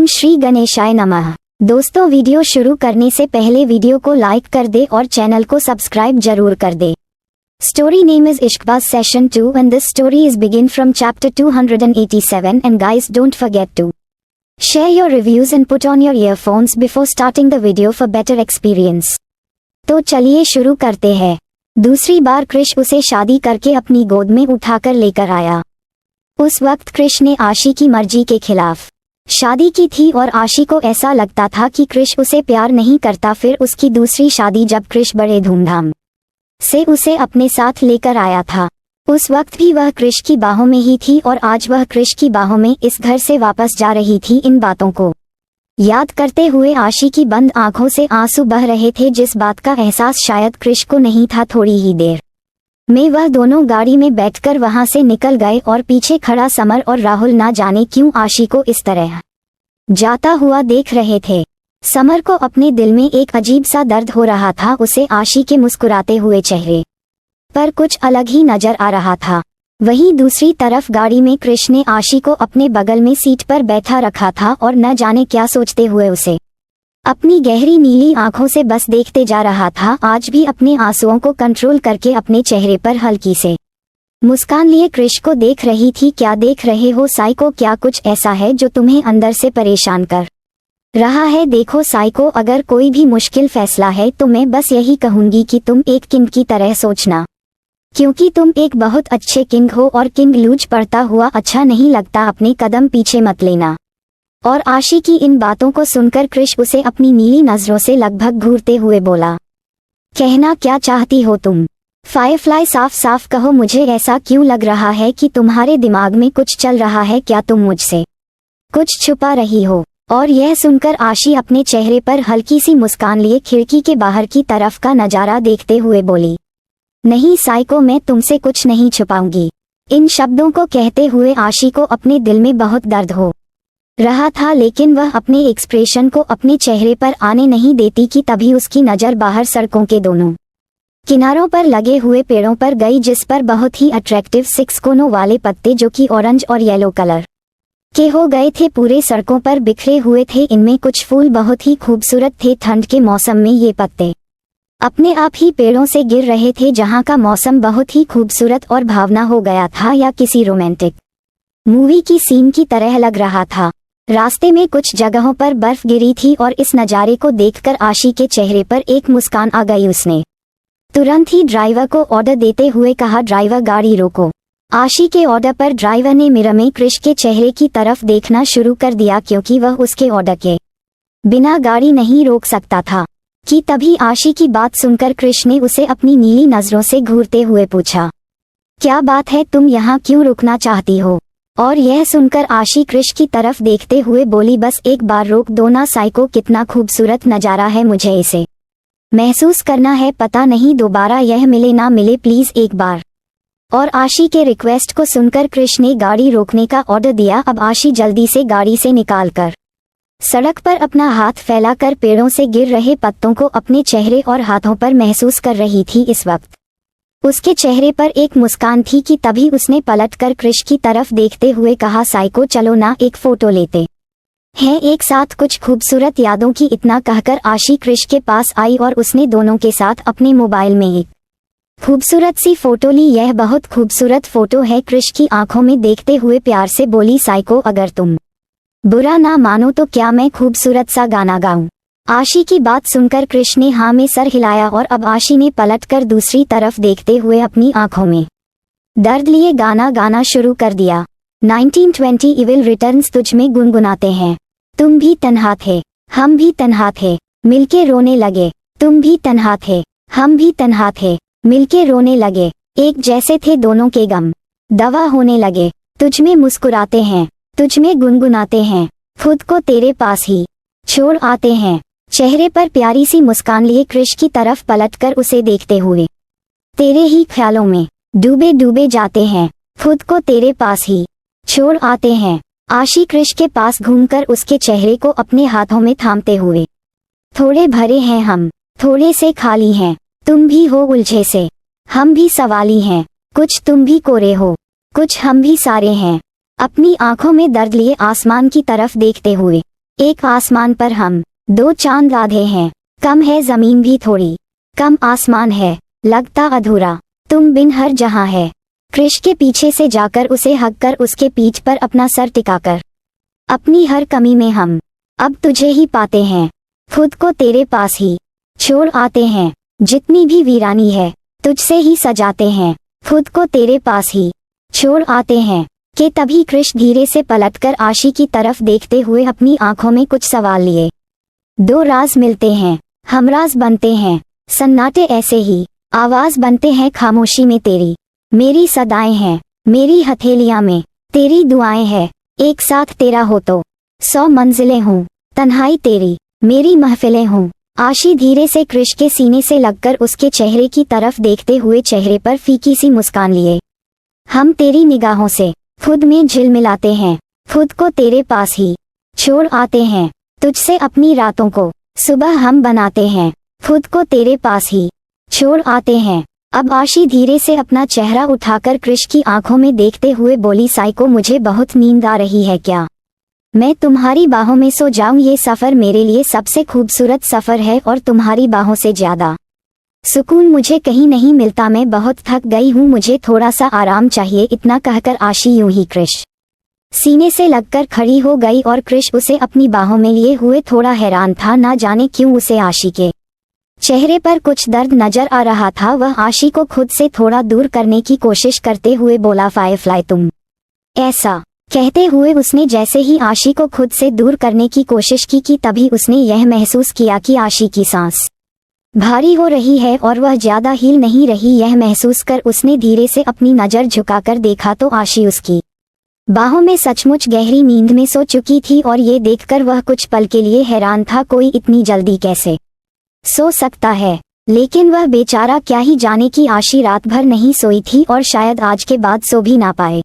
श्री गणेशाय नमः। दोस्तों, वीडियो शुरू करने से पहले वीडियो को लाइक कर दे और चैनल को सब्सक्राइब जरूर कर दे। Story name is Ishqbaz Session 2 and this story is begin from chapter 287 and guys don't forget to share your reviews and put on your earphones before starting the video for better experience। तो चलिए शुरू करते हैं। दूसरी बार कृष उसे शादी करके अपनी गोद में उठाकर लेकर आया। उस वक्त कृष ने आशी की मर्जी के खिलाफ शादी की थी और आशी को ऐसा लगता था कि कृष उसे प्यार नहीं करता। फिर उसकी दूसरी शादी जब कृष बड़े धूमधाम से उसे अपने साथ लेकर आया था, उस वक्त भी वह कृष की बाहों में ही थी और आज वह कृष की बाहों में इस घर से वापस जा रही थी। इन बातों को याद करते हुए आशी की बंद आंखों से आंसू बह रहे थे, जिस बात का एहसास शायद कृष को नहीं था। थोड़ी ही देर में वह दोनों गाड़ी में बैठकर वहां से निकल गए और पीछे खड़ा समर और राहुल ना जाने क्यों आशी को इस तरह जाता हुआ देख रहे थे। समर को अपने दिल में एक अजीब सा दर्द हो रहा था। उसे आशी के मुस्कुराते हुए चेहरे पर कुछ अलग ही नजर आ रहा था। वहीं दूसरी तरफ गाड़ी में कृष ने आशी को अपने बगल में सीट पर बैठा रखा था और न जाने क्या सोचते हुए उसे अपनी गहरी नीली आंखों से बस देखते जा रहा था। आज भी अपने आंसुओं को कंट्रोल करके अपने चेहरे पर हल्की से मुस्कान लिए कृष को देख रही थी। क्या देख रहे हो साइको? क्या कुछ ऐसा है जो तुम्हें अंदर से परेशान कर रहा है? देखो साइको, अगर कोई भी मुश्किल फैसला है तो मैं बस यही कहूंगी कि तुम एक किंग की तरह सोचना, क्योंकि तुम एक बहुत अच्छे किंग हो और किंग लूज पड़ता हुआ अच्छा नहीं लगता। अपने कदम पीछे मत लेना। और आशी की इन बातों को सुनकर कृष उसे अपनी नीली नजरों से लगभग घूरते हुए बोला, कहना क्या चाहती हो तुम? फायरफ्लाई, साफ साफ कहो, मुझे ऐसा क्यों लग रहा है कि तुम्हारे दिमाग में कुछ चल रहा है। क्या तुम मुझसे कुछ छुपा रही हो? और यह सुनकर आशी अपने चेहरे पर हल्की सी मुस्कान लिए खिड़की के बाहर की तरफ का नजारा देखते हुए बोली, नहीं साइको, मैं तुमसे कुछ नहीं छुपाऊंगी। इन शब्दों को कहते हुए आशी को अपने दिल में बहुत दर्द हो रहा था, लेकिन वह अपने एक्सप्रेशन को अपने चेहरे पर आने नहीं देती कि तभी उसकी नज़र बाहर सड़कों के दोनों किनारों पर लगे हुए पेड़ों पर गई, जिस पर बहुत ही अट्रैक्टिव 6 कोनों वाले पत्ते जो कि ऑरेंज और येलो कलर के हो गए थे पूरे सड़कों पर बिखरे हुए थे। इनमें कुछ फूल बहुत ही खूबसूरत थे। ठंड के मौसम में ये पत्ते अपने आप ही पेड़ों से गिर रहे थे, जहाँ का मौसम बहुत ही खूबसूरत और भावना हो गया था, या किसी रोमांटिक मूवी की सीन की तरह लग रहा था। रास्ते में कुछ जगहों पर बर्फ गिरी थी और इस नज़ारे को देखकर आशी के चेहरे पर एक मुस्कान आ गई। उसने तुरंत ही ड्राइवर को ऑर्डर देते हुए कहा, ड्राइवर गाड़ी रोको। आशी के ऑर्डर पर ड्राइवर ने मिरर में कृष के चेहरे की तरफ देखना शुरू कर दिया, क्योंकि वह उसके ऑर्डर के बिना गाड़ी नहीं रोक सकता था। कि तभी आशी की बात सुनकर कृष ने उसे अपनी नीली नजरों से घूरते हुए पूछा, क्या बात है, तुम यहाँ क्यों रुकना चाहती हो? और यह सुनकर आशी कृष की तरफ देखते हुए बोली, बस एक बार रोक दो ना साइको, कितना खूबसूरत नज़ारा है, मुझे इसे महसूस करना है। पता नहीं दोबारा यह मिले ना मिले, प्लीज एक बार। और आशी के रिक्वेस्ट को सुनकर कृष ने गाड़ी रोकने का ऑर्डर दिया। अब आशी जल्दी से गाड़ी से निकालकर सड़क पर अपना हाथ फैलाकर पेड़ों से गिर रहे पत्तों को अपने चेहरे और हाथों पर महसूस कर रही थी। इस वक्त उसके चेहरे पर एक मुस्कान थी कि तभी उसने पलटकर कृष की तरफ देखते हुए कहा, साइको चलो ना एक फोटो लेते हैं एक साथ, कुछ खूबसूरत यादों की। इतना कहकर आशी कृष के पास आई और उसने दोनों के साथ अपने मोबाइल में एक खूबसूरत सी फोटो ली। यह बहुत खूबसूरत फोटो है, कृष की आंखों में देखते हुए प्यार से बोली, साइको अगर तुम बुरा ना मानो तो क्या मैं खूबसूरत सा गाना गाऊं? आशी की बात सुनकर कृष ने हाँ में सर हिलाया और अब आशी ने पलटकर दूसरी तरफ देखते हुए अपनी आंखों में दर्द लिए गाना गाना शुरू कर दिया। 1920 इविल रिटर्न्स तुझ में गुनगुनाते हैं, तुम भी तन्हा थे, हम भी तन्हा थे, मिलके रोने लगे। तुम भी तन्हा थे, हम भी तन्हा थे, मिलके रोने लगे। एक जैसे थे दोनों के गम, दवा होने लगे। तुझ में मुस्कुराते हैं, तुझ में गुनगुनाते हैं, खुद को तेरे पास ही छोड़ आते हैं। चेहरे पर प्यारी सी मुस्कान लिए कृष की तरफ पलटकर उसे देखते हुए, तेरे ही ख्यालों में डूबे डूबे जाते हैं, खुद को तेरे पास ही छोड़ आते हैं। आशी कृष के पास घूमकर उसके चेहरे को अपने हाथों में थामते हुए, थोड़े भरे हैं हम, थोड़े से खाली हैं, तुम भी हो उलझे से, हम भी सवाली हैं, कुछ तुम भी कोरे हो, कुछ हम भी सारे हैं। अपनी आंखों में दर्द लिए आसमान की तरफ देखते हुए एक आसमान पर हम 2 चांद आधे हैं, कम है जमीन भी थोड़ी, कम आसमान है, लगता अधूरा, तुम बिन हर जहां है। कृष के पीछे से जाकर उसे हक कर उसके पीठ पर अपना सर टिकाकर, अपनी हर कमी में हम अब तुझे ही पाते हैं, खुद को तेरे पास ही छोड़ आते हैं, जितनी भी वीरानी है तुझसे ही सजाते हैं, खुद को तेरे पास ही छोड़ आते हैं। कि तभी कृष धीरे से पलटकर आशी की तरफ देखते हुए अपनी आंखों में कुछ सवाल लिए। 2 राज मिलते हैं, हमराज बनते हैं, सन्नाटे ऐसे ही आवाज बनते हैं, खामोशी में तेरी मेरी सदाएं हैं, मेरी हथेलियां में तेरी दुआएं हैं, एक साथ तेरा हो तो 100 मंजिलें हूँ, तन्हाई तेरी मेरी महफिलें हूँ। आशी धीरे से कृष के सीने से लगकर उसके चेहरे की तरफ देखते हुए चेहरे पर फीकी सी मुस्कान लिए। हम तेरी निगाहों से खुद में झिलमिलाते हैं, खुद को तेरे पास ही छोड़ आते हैं, तुझसे अपनी रातों को सुबह हम बनाते हैं, खुद को तेरे पास ही छोड़ आते हैं। अब आशी धीरे से अपना चेहरा उठाकर कृष की आंखों में देखते हुए बोली, साइको मुझे बहुत नींद आ रही है क्या मैं तुम्हारी बाहों में सो जाऊं? ये सफर मेरे लिए सबसे खूबसूरत सफर है और तुम्हारी बाहों से ज्यादा सुकून मुझे कहीं नहीं मिलता, मैं बहुत थक गई हूँ, मुझे थोड़ा सा आराम चाहिए। इतना कहकर आशी यूं ही कृष सीने से लगकर खड़ी हो गई और कृष उसे अपनी बाहों में लिए हुए थोड़ा हैरान था, ना जाने क्यों उसे आशी के चेहरे पर कुछ दर्द नजर आ रहा था। वह आशी को खुद से थोड़ा दूर करने की कोशिश करते हुए बोला, फायरफ्लाई तुम ऐसा। कहते हुए उसने जैसे ही आशी को खुद से दूर करने की कोशिश की तभी उसने यह महसूस किया कि आशी की सांस भारी हो रही है और वह ज्यादा हिल नहीं रही। यह महसूस कर उसने धीरे से अपनी नजर झुकाकर देखा तो आशी उसकी बाहों में सचमुच गहरी नींद में सो चुकी थी और ये देखकर वह कुछ पल के लिए हैरान था, कोई इतनी जल्दी कैसे सो सकता है। लेकिन वह बेचारा क्या ही जाने कि आशी रात भर नहीं सोई थी और शायद आज के बाद सो भी ना पाए।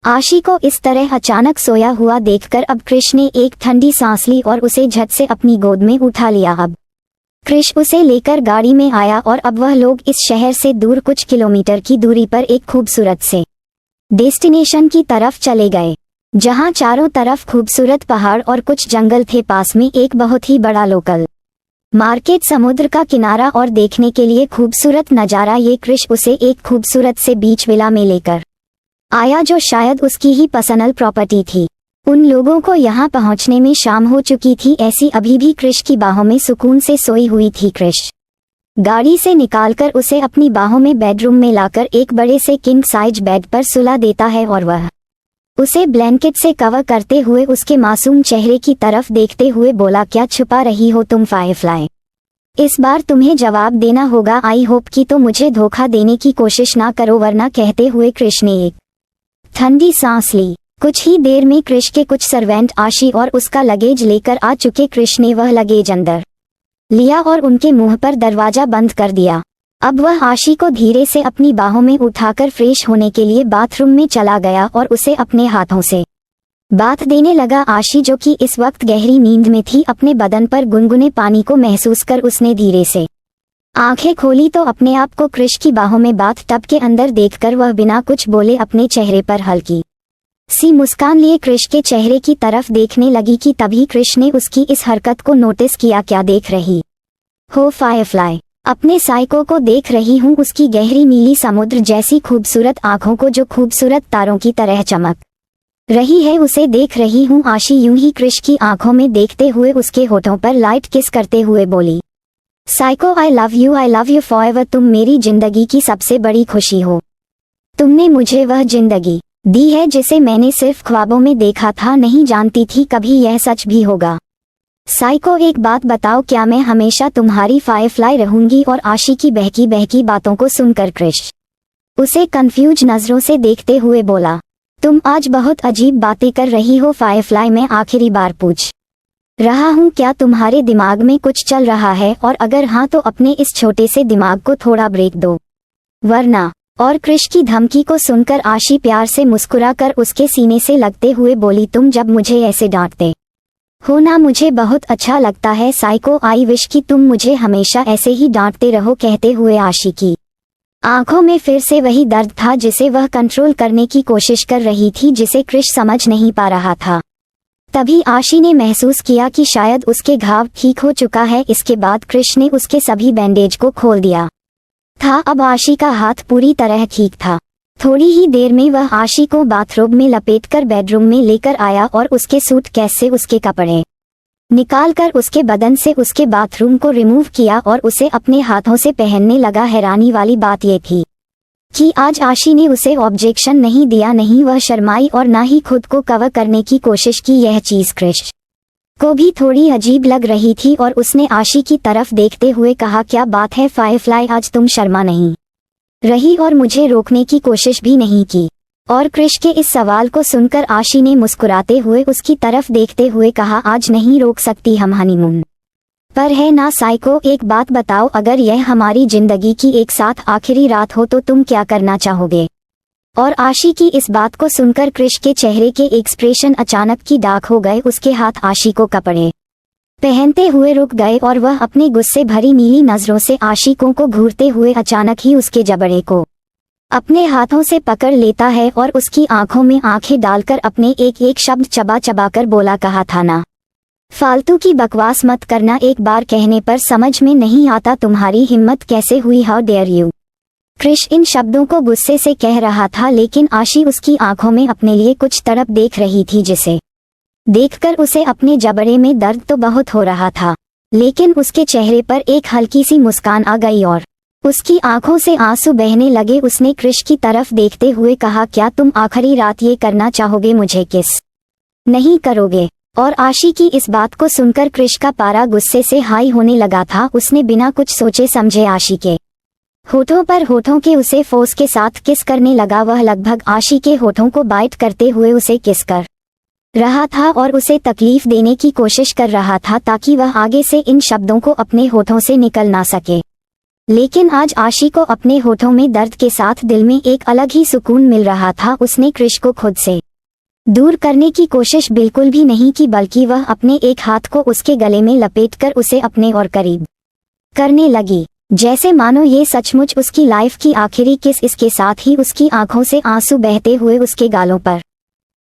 आशी को इस तरह अचानक सोया हुआ देखकर अब कृष ने एक ठंडी सांस ली और उसे झट से अपनी गोद में उठा लिया। अब कृष उसे लेकर गाड़ी में आया और अब वह लोग इस शहर से दूर कुछ किलोमीटर की दूरी पर एक खूबसूरत से डेस्टिनेशन की तरफ चले गए, जहां चारों तरफ खूबसूरत पहाड़ और कुछ जंगल थे। पास में एक बहुत ही बड़ा लोकल मार्केट, समुद्र का किनारा और देखने के लिए खूबसूरत नज़ारा। ये कृष उसे एक खूबसूरत से बीच विला में लेकर आया जो शायद उसकी ही पर्सनल प्रॉपर्टी थी। उन लोगों को यहाँ पहुँचने में शाम हो चुकी थी, ऐसी अभी भी कृष की बाहों में सुकून से सोई हुई थी। कृष गाड़ी से निकालकर उसे अपनी बाहों में बेडरूम में लाकर एक बड़े से किंग साइज बेड पर सुला देता है और वह उसे ब्लैंकेट से कवर करते हुए उसके मासूम चेहरे की तरफ देखते हुए बोला, क्या छुपा रही हो तुम फायरफ्लाई? इस बार तुम्हें जवाब देना होगा। आई होप कि तो मुझे धोखा देने की कोशिश ना करो वरना। कहते हुए कृष ने एक ठंडी सांस ली। कुछ ही देर में कृष के कुछ सर्वेंट आशी और उसका लगेज लेकर आ चुके। कृष ने वह लगेज अंदर लिया और उनके मुंह पर दरवाजा बंद कर दिया। अब वह आशी को धीरे से अपनी बाहों में उठाकर फ्रेश होने के लिए बाथरूम में चला गया और उसे अपने हाथों से बाथ देने लगा। आशी जो कि इस वक्त गहरी नींद में थी, अपने बदन पर गुनगुने पानी को महसूस कर उसने धीरे से आंखें खोली तो अपने आप को कृष की बाहों में बाथ टब के अंदर देखकर वह बिना कुछ बोले अपने चेहरे पर हल्की सी मुस्कान लिए कृष के चेहरे की तरफ देखने लगी कि तभी कृष ने उसकी इस हरकत को नोटिस किया। क्या देख रही हो फायरफ्लाई? अपने साइको को देख रही हूँ, उसकी गहरी नीली समुद्र जैसी खूबसूरत आंखों को जो खूबसूरत तारों की तरह चमक रही है उसे देख रही हूँ। आशी यूं ही कृष की आंखों में देखते हुए उसके होठों पर लाइट किस करते हुए बोली, psycho I love you forever. तुम मेरी जिंदगी की सबसे बड़ी खुशी हो। तुमने मुझे वह जिंदगी दी है जिसे मैंने सिर्फ ख्वाबों में देखा था, नहीं जानती थी कभी यह सच भी होगा। साइको एक बात बताओ, क्या मैं हमेशा तुम्हारी फायरफ्लाई रहूंगी? और आशी की बहकी बहकी बातों को सुनकर कृष उसे कंफ्यूज नजरों से देखते हुए बोला, तुम आज बहुत अजीब बातें कर रही हो फायरफ्लाई। मैं आखिरी बार पूछ रहा हूँ, क्या तुम्हारे दिमाग में कुछ चल रहा है? और अगर हाँ तो अपने इस छोटे से दिमाग को थोड़ा ब्रेक दो वरना। और कृष की धमकी को सुनकर आशी प्यार से मुस्कुराकर उसके सीने से लगते हुए बोली, तुम जब मुझे ऐसे डांटते हो ना मुझे बहुत अच्छा लगता है साइको। आई विश कि तुम मुझे हमेशा ऐसे ही डांटते रहो। कहते हुए आशी की आंखों में फिर से वही दर्द था जिसे वह कंट्रोल करने की कोशिश कर रही थी, जिसे कृष समझ नहीं पा रहा था। तभी आशी ने महसूस किया कि शायद उसके घाव ठीक हो चुका है। इसके बाद कृष ने उसके सभी बैंडेज को खोल दिया था। अब आशी का हाथ पूरी तरह ठीक था। थोड़ी ही देर में वह आशी को बाथरोब में लपेटकर बेडरूम में लेकर आया और उसके सूटकेस से उसके कपड़े निकालकर उसके बदन से उसके बाथरूम को रिमूव किया और उसे अपने हाथों से पहनने लगा। हैरानी वाली बात यह थी कि आज आशी ने उसे ऑब्जेक्शन नहीं दिया, नहीं वह शर्माई और ना ही खुद को कवर करने की कोशिश की। यह चीज कृष को भी थोड़ी अजीब लग रही थी और उसने आशी की तरफ देखते हुए कहा, क्या बात है फायरफ्लाई, आज तुम शर्मा नहीं रही और मुझे रोकने की कोशिश भी नहीं की। और कृष के इस सवाल को सुनकर आशी ने मुस्कुराते हुए उसकी तरफ देखते हुए कहा, आज नहीं रोक सकती, हम हनीमून पर है ना साइको। एक बात बताओ, अगर यह हमारी जिंदगी की एक साथ आखिरी रात हो तो तुम क्या करना चाहोगे? और आशी की इस बात को सुनकर कृष के चेहरे के एक्सप्रेशन अचानक की डाक हो गए। उसके हाथ आशी को कपड़े पहनते हुए रुक गए और वह अपने गुस्से भरी नीली नजरों से आशी को घूरते हुए अचानक ही उसके जबड़े को अपने हाथों से पकड़ लेता है और उसकी आंखों में आंखें डालकर अपने एक एक शब्द चबा चबा कर बोला, कहा था ना फालतू की बकवास मत करना, एक बार कहने पर समझ में नहीं आता, तुम्हारी हिम्मत कैसे हुई, हाउ डेयर यू। कृष इन शब्दों को गुस्से से कह रहा था, लेकिन आशी उसकी आंखों में अपने लिए कुछ तड़प देख रही थी, जिसे देखकर उसे अपने जबड़े में दर्द तो बहुत हो रहा था, लेकिन उसके चेहरे पर एक हल्की सी मुस्कान आ गई और उसकी आंखों से आंसू बहने लगे। उसने कृष की तरफ देखते हुए कहा, क्या तुम आखिरी रात ये करना चाहोगे, मुझे किस नहीं करोगे? और आशी की इस बात को सुनकर कृष का पारा गुस्से से हाई होने लगा था। उसने बिना कुछ सोचे समझे आशी के होठों पर होठों के उसे फोर्स के साथ किस करने लगा। वह लगभग आशी के होठों को बाइट करते हुए उसे किस कर रहा था और उसे तकलीफ देने की कोशिश कर रहा था ताकि वह आगे से इन शब्दों को अपने होठों से निकल ना सके। लेकिन आज आशी को अपने होठों में दर्द के साथ दिल में एक अलग ही सुकून मिल रहा था। उसने कृष को खुद से दूर करने की कोशिश बिल्कुल भी नहीं की, बल्कि वह अपने एक हाथ को उसके गले में लपेटकर उसे अपने और करीब करने लगी, जैसे मानो ये सचमुच उसकी लाइफ की आखिरी किस। इसके साथ ही उसकी आंखों से आंसू बहते हुए उसके गालों पर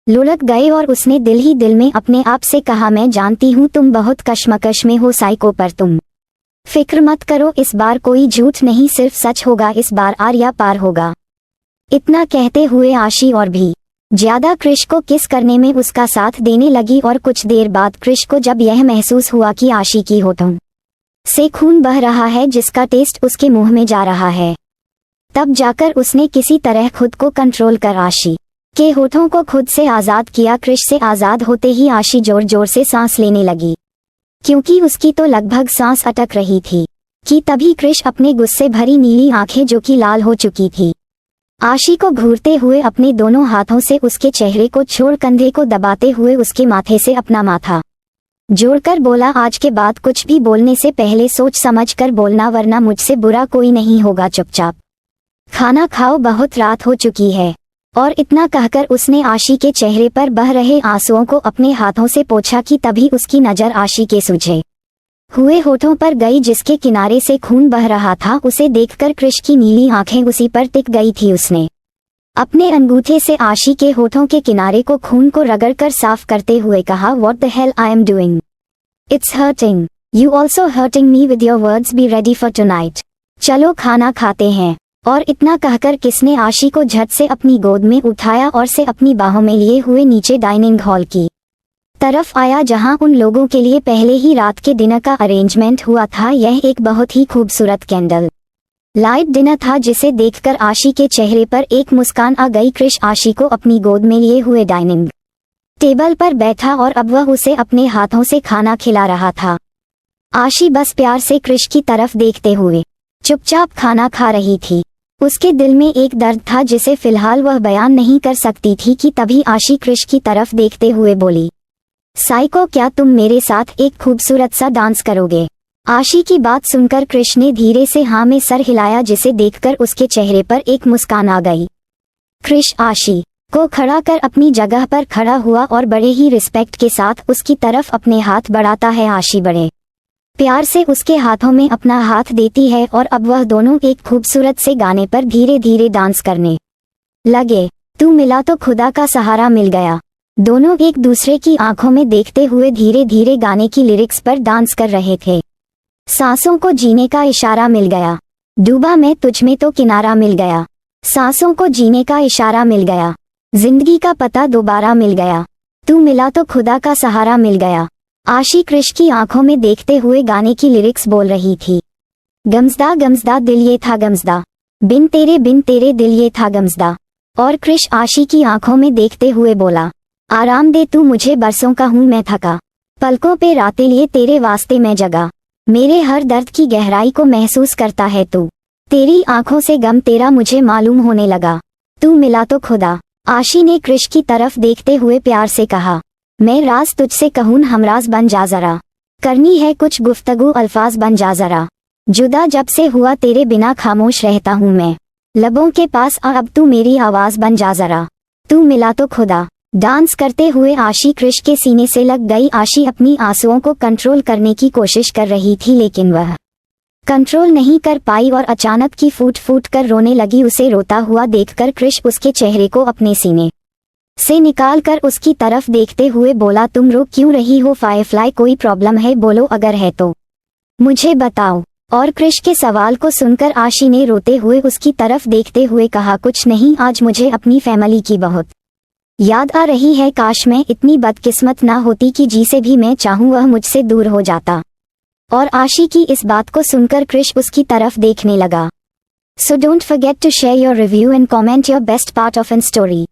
लुढ़क गए और उसने दिल ही दिल में अपने आप से कहा, मैं जानती हूँ तुम बहुत कश्मकश में हो साइको, पर तुम फिक्र मत करो, इस बार कोई झूठ नहीं, सिर्फ सच होगा, इस बार आर या पार होगा। इतना कहते हुए आशी और भी ज्यादा कृष को किस करने में उसका साथ देने लगी और कुछ देर बाद कृष को जब यह महसूस हुआ कि आशी की होठों से खून बह रहा है जिसका टेस्ट उसके मुंह में जा रहा है, तब जाकर उसने किसी तरह खुद को कंट्रोल कर आशी के होठों को खुद से आजाद किया। कृष से आजाद होते ही आशी जोर जोर से सांस लेने लगी, क्योंकि उसकी तो लगभग सांस अटक रही थी कि तभी कृष अपने गुस्से भरी नीली आंखें जो कि लाल हो चुकी थी, आशी को घूरते हुए अपने दोनों हाथों से उसके चेहरे को छोड़ कंधे को दबाते हुए उसके माथे से अपना माथा जोड़कर बोला, आज के बाद कुछ भी बोलने से पहले सोच समझ कर बोलना, वरना मुझसे बुरा कोई नहीं होगा, चुपचाप खाना खाओ, बहुत रात हो चुकी है। और इतना कहकर उसने आशी के चेहरे पर बह रहे आंसुओं को अपने हाथों से पोंछा कि तभी उसकी नजर आशी के सूझे हुए होठों पर गई, जिसके किनारे से खून बह रहा था। उसे देखकर कृष की नीली आंखें उसी पर टिक गई थी। उसने अपने अंगूठे से आशी के होठों के किनारे को खून को रगड़कर साफ करते हुए कहा, what the hell I am doing, it's hurting, you also hurting me with your words, be ready for tonight, चलो खाना खाते हैं। और इतना कहकर किसने आशी को झट से अपनी गोद में उठाया और से अपनी बाहों में लिए हुए नीचे डाइनिंग हॉल की तरफ आया, जहां उन लोगों के लिए पहले ही रात के डिनर का अरेंजमेंट हुआ था। यह एक बहुत ही खूबसूरत कैंडल लाइट डिनर था, जिसे देखकर आशी के चेहरे पर एक मुस्कान आ गई। कृष आशी को अपनी गोद में लिए हुए डाइनिंग टेबल पर बैठा और अब वह उसे अपने हाथों से खाना खिला रहा था। आशी बस प्यार से कृष की तरफ देखते हुए चुपचाप खाना खा रही थी। उसके दिल में एक दर्द था जिसे फिलहाल वह बयान नहीं कर सकती थी कि तभी आशी कृष की तरफ देखते हुए बोली, साइको, क्या तुम मेरे साथ एक खूबसूरत सा डांस करोगे? आशी की बात सुनकर कृष ने धीरे से हाँ में सर हिलाया, जिसे देखकर उसके चेहरे पर एक मुस्कान आ गई। कृष आशी को खड़ा कर अपनी जगह पर खड़ा हुआ और बड़े ही रिस्पेक्ट के साथ उसकी तरफ अपने हाथ बढ़ाता है। आशी बड़े प्यार से उसके हाथों में अपना हाथ देती है और अब वह दोनों एक खूबसूरत से गाने पर धीरे धीरे डांस करने लगे। तू मिला तो खुदा का सहारा मिल गया। दोनों एक दूसरे की आंखों में देखते हुए धीरे धीरे गाने की लिरिक्स पर डांस कर रहे थे। सांसों को जीने का इशारा मिल गया, डूबा मैं तुझ में तो किनारा मिल गया। सांसों को जीने का इशारा मिल गया, जिंदगी का पता दोबारा मिल गया। तू मिला तो खुदा का सहारा मिल गया। आशी कृष की आंखों में देखते हुए गाने की लिरिक्स बोल रही थी। गमज़दा गमज़दा दिल ये था गमज़दा, बिन तेरे दिल ये था गमज़दा। और कृष आशी की आंखों में देखते हुए बोला, आराम दे तू मुझे, बरसों का हूँ मैं थका। पलकों पे रातें लिए तेरे वास्ते मैं जगा। मेरे हर दर्द की गहराई को महसूस करता है तू। तेरी आंखों से गम तेरा मुझे मालूम होने लगा। तू मिला तो खुदा। आशी ने कृष की तरफ देखते हुए प्यार से कहा, मैं राज तुझसे कहूँ हमराज बन जा जरा। करनी है कुछ गुफ्तगू अल्फाज बन जा जरा। जुदा जब से हुआ तेरे बिना खामोश रहता हूँ मैं। लबों के पास आ अब तू मेरी आवाज बन जा जरा। तू मिला तो खुदा। डांस करते हुए आशी कृष के सीने से लग गई। आशी अपनी आंसुओं को कंट्रोल करने की कोशिश कर रही थी, लेकिन वह कंट्रोल नहीं कर पाई और अचानक की फूट फूट कर रोने लगी। उसे रोता हुआ देखकर कृष उसके चेहरे को अपने सीने से निकाल कर उसकी तरफ देखते हुए बोला, तुम रो क्यों रही हो फायरफ्लाई? कोई प्रॉब्लम है? बोलो, अगर है तो मुझे बताओ। और कृष के सवाल को सुनकर आशी ने रोते हुए उसकी तरफ देखते हुए कहा, कुछ नहीं, आज मुझे अपनी फैमिली की बहुत याद आ रही है। काश मैं इतनी बदकिस्मत ना होती कि जिसे भी मैं चाहूँ वह मुझसे दूर हो जाता। और आशी की इस बात को सुनकर कृष उसकी तरफ देखने लगा। So don't forget to share your review and comment your best part of an story.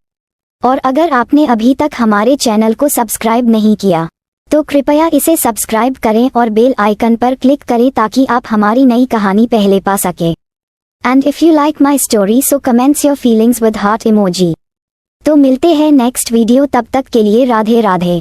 और अगर आपने अभी तक हमारे चैनल को सब्सक्राइब नहीं किया तो कृपया इसे सब्सक्राइब करें और बेल आइकन पर क्लिक करें ताकि आप हमारी नई कहानी पहले पा सके। And if you like my story so comments your feelings with heart emoji. तो मिलते हैं नेक्स्ट वीडियो, तब तक के लिए राधे राधे।